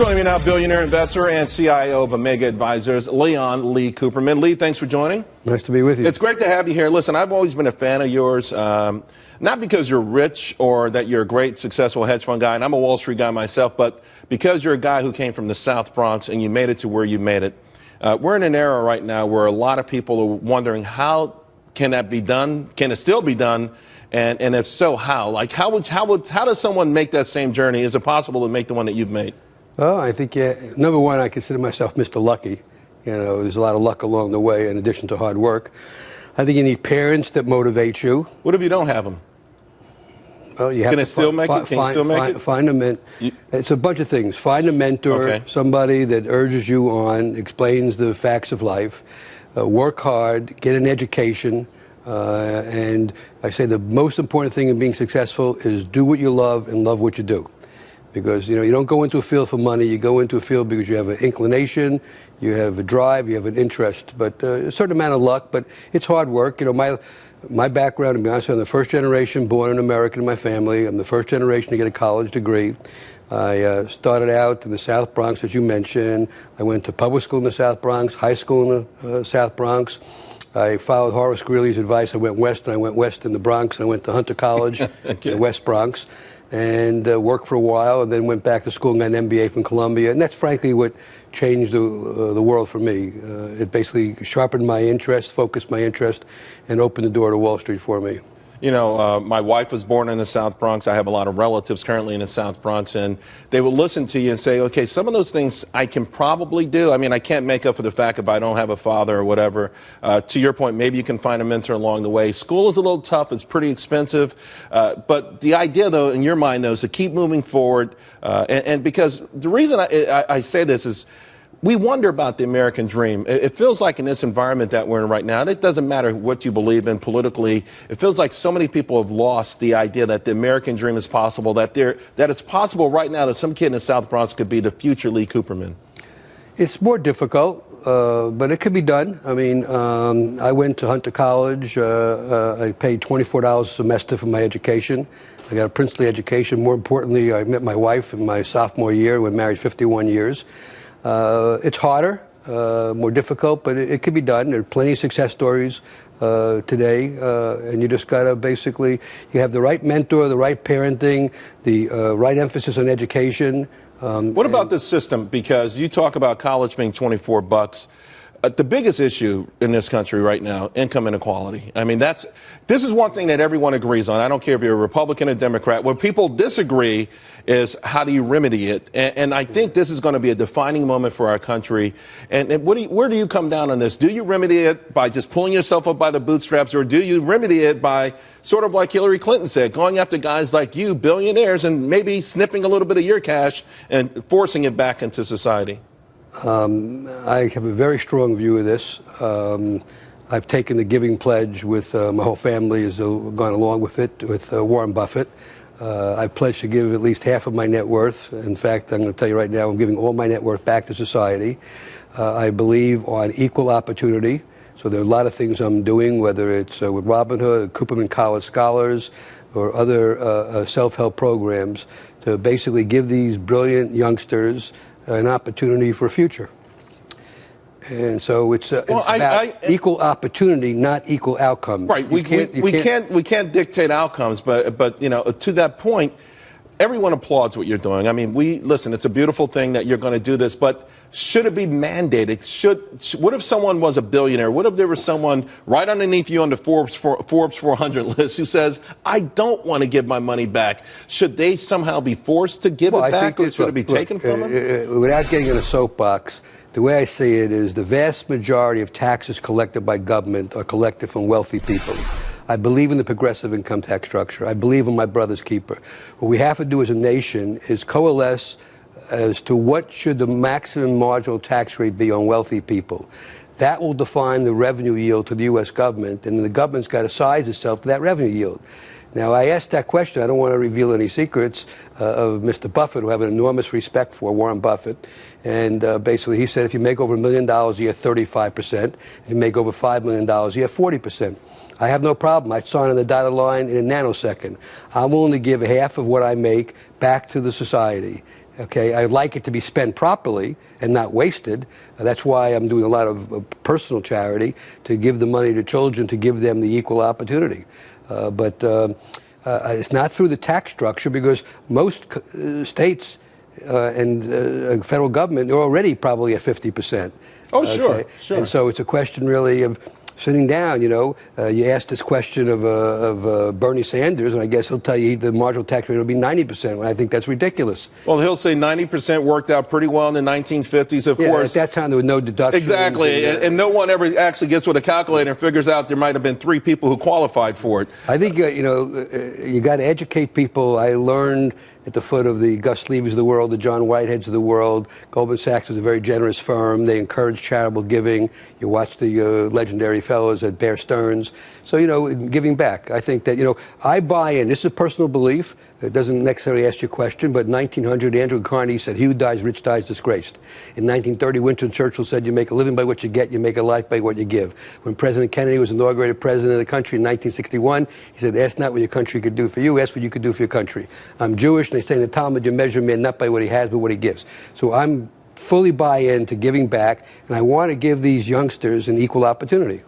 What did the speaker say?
Joining me now, billionaire investor and CIO of Omega Advisors, Leon Lee Cooperman. Lee, thanks for joining. Nice to be with you. It's great to have you here. Listen, I've always been a fan of yours, not because you're rich or that you're a great, successful hedge fund guy, and I'm a Wall Street guy myself, but because you're a guy who came from the South Bronx and you made it to where you made it. We're in an era right now where a lot of people are wondering, how can that be done? Can it still be done? And if so, how? Like, how does someone make that same journey? Is it possible to make the one that you've made? Well, I think, number one, I consider myself Mr. Lucky. You know, there's a lot of luck along the way in addition to hard work. I think you need parents that motivate you. What if you don't have them? Well, you have to still make it? Can you still make it? Find a mentor. It's a bunch of things. Find a mentor, somebody that urges you on, explains the facts of life. Work hard, get an education. And I say the most important thing in being successful is do what you love and love what you do. Because, you know, you don't go into a field for money. You go into a field because you have an inclination, you have a drive, you have an interest. But a certain amount of luck, but it's hard work. You know, my background, to be honest, I'm the first generation born in America in my family. I'm the first generation to get a college degree. I started out in the South Bronx, as you mentioned. I went to public school in the South Bronx, high school in the South Bronx. I followed Horace Greeley's advice. I went west, and I went west in the Bronx. I went to Hunter College in the West Bronx, and worked for a while, and then went back to school and got an MBA from Columbia. And that's frankly what changed the world for me. It basically sharpened my interest, focused my interest, and opened the door to Wall Street for me. You know, my wife was born in the South Bronx. I have a lot of relatives currently in the South Bronx, and they will listen to you and say, okay, some of those things I can probably do. I mean, I can't make up for the fact if I don't have a father or whatever. To your point, maybe you can find a mentor along the way. School is a little tough. It's pretty expensive. But the idea, though, in your mind, though, is to keep moving forward. And because the reason I say this is, we wonder about the American dream. It feels like in this environment that we're in right now, and it doesn't matter what you believe in politically, it feels like so many people have lost the idea that the American dream is possible, that it's possible right now that some kid in the South Bronx could be the future Lee Cooperman. It's more difficult, but it could be done. I mean, I went to Hunter College. I paid $24 a semester for my education. I got a princely education. More importantly, I met my wife in my sophomore year. We're married 51 years. It's harder, more difficult, but it can be done. There are plenty of success stories today, and you just got to basically, you have the right mentor, the right parenting, the right emphasis on education. What about this system? Because you talk about college being $24. The biggest issue in this country right now, income inequality. I mean, this is one thing that everyone agrees on. I don't care if you're a Republican or Democrat. Where people disagree is how do you remedy it? And I think this is going to be a defining moment for our country. And where do you come down on this? Do you remedy it by just pulling yourself up by the bootstraps, or do you remedy it by sort of like Hillary Clinton said, going after guys like you, billionaires, and maybe snipping a little bit of your cash and forcing it back into society? I have a very strong view of this. I've taken the giving pledge with my whole family has gone along with it, with Warren Buffett. I pledged to give at least half of my net worth. In fact, I'm going to tell you right now, I'm giving all my net worth back to society. I believe on equal opportunity. So there are a lot of things I'm doing, whether it's with Robinhood, Cooperman College Scholars, or other self-help programs to basically give these brilliant youngsters an opportunity for a future. And so it's about equal opportunity, not equal outcomes. Right. We can't dictate outcomes, but you know, to that point, everyone applauds what you're doing. I mean, listen, it's a beautiful thing that you're going to do this, but should it be mandated? What if someone was a billionaire? What if there was someone right underneath you on the Forbes 400 list who says, I don't want to give my money back? Should they somehow be forced to give it back, or should it be taken from them? Without getting in a soapbox, the way I see it is the vast majority of taxes collected by government are collected from wealthy people. I believe in the progressive income tax structure. I believe in my brother's keeper. What we have to do as a nation is coalesce as to what should the maximum marginal tax rate be on wealthy people. That will define the revenue yield to the U.S. government, and the government's got to size itself to that revenue yield. Now, I asked that question. I don't want to reveal any secrets of Mr. Buffett, who I have an enormous respect for, Warren Buffett. And basically, he said if you make over $1 million a year, 35%. If you make over $5 million a year, 40%. I have no problem. I sign on the dotted line in a nanosecond. I'm willing to give half of what I make back to the society. Okay, I'd like it to be spent properly and not wasted. That's why I'm doing a lot of personal charity, to give the money to children, to give them the equal opportunity. But it's not through the tax structure, because most states and federal government are already probably at 50%. Oh, sure, okay? sure. And so it's a question really of sitting down. You asked this question of Bernie Sanders, and I guess he'll tell you the marginal tax rate will be 90%. Well, I think that's ridiculous. Well, he'll say 90% worked out pretty well in the 1950s, of course. At that time, there were no deductions. Exactly, and no one ever actually gets with a calculator and figures out there might have been 3 people who qualified for it. I think, you got to educate people. I learned at the foot of the Gus Levy's of the world, the John Whiteheads of the world. Goldman Sachs was a very generous firm. They encourage charitable giving. You watch the legendary fellows at Bear Stearns. So, giving back. I think that, I buy in. This is a personal belief. It doesn't necessarily ask you a question, but in 1900, Andrew Carnegie said, "He who dies rich dies disgraced." In 1930, Winston Churchill said, "You make a living by what you get, you make a life by what you give." When President Kennedy was inaugurated president of the country in 1961, he said, "Ask not what your country could do for you, ask what you could do for your country." I'm Jewish, and they say in the Talmud, you measure a man not by what he has, but what he gives. So I'm fully buy in to giving back, and I want to give these youngsters an equal opportunity.